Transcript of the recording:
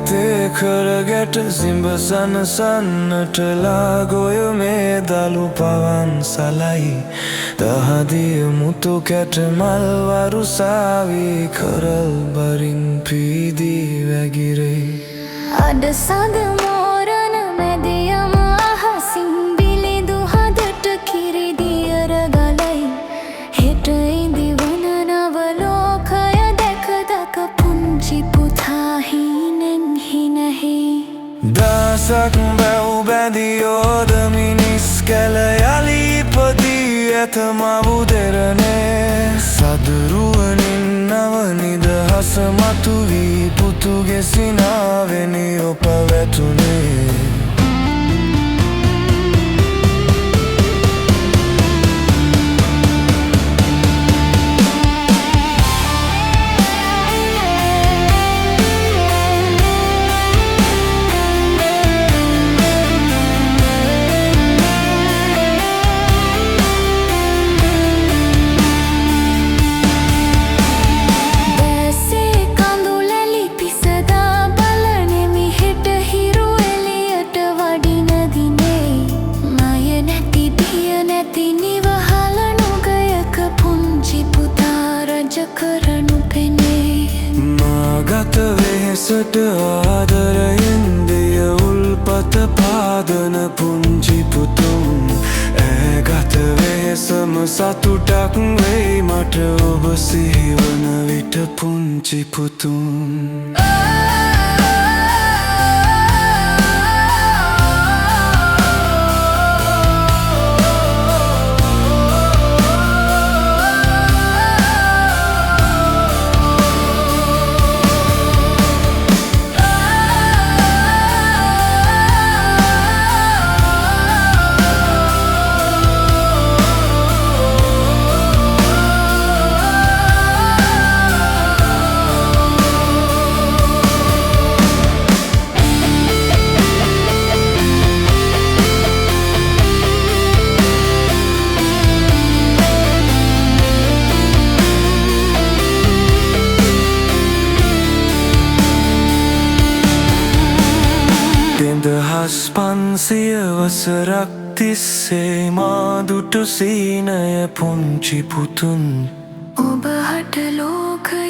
ඇතේ කරගැට සිඹසන සන්නටලා ගොය මේ දළු පවන් සලයි දහදිය මුතු කැට මල් වරුසාවී කරල් බරින් පීදී වැගිරේ අඩ සඳ මෝරණ මැදියම අහසින් බිලිඳු හදට කිරිදියර ගලයි හෙට ඉදිවන නව ලෝකය දැක දක පුංචි පුතා හීනෙන් හිනහි දසක් බැව් බැඳියෝද මිනිස් කැල යලි ඉපදී ඇත මවු දෙරණේ සදරුවනින් නව නිදහස මතු වී පුතුගේ සිනාවෙනි ඔප වැටුනේ මාගත වෙහෙසට ආදරයෙන් දෙය උල්පත පාදන පුංචි පුතුන් ඇගත වෙහෙසම සතුටක් වෙයි මට ඔබ සිහිවන විට පුංචි පුතුන් දහස් 500 වසරක් තිස්සේ මා දුටු සීනය පුංචි පුතුන් ඔබ හට ලෝකය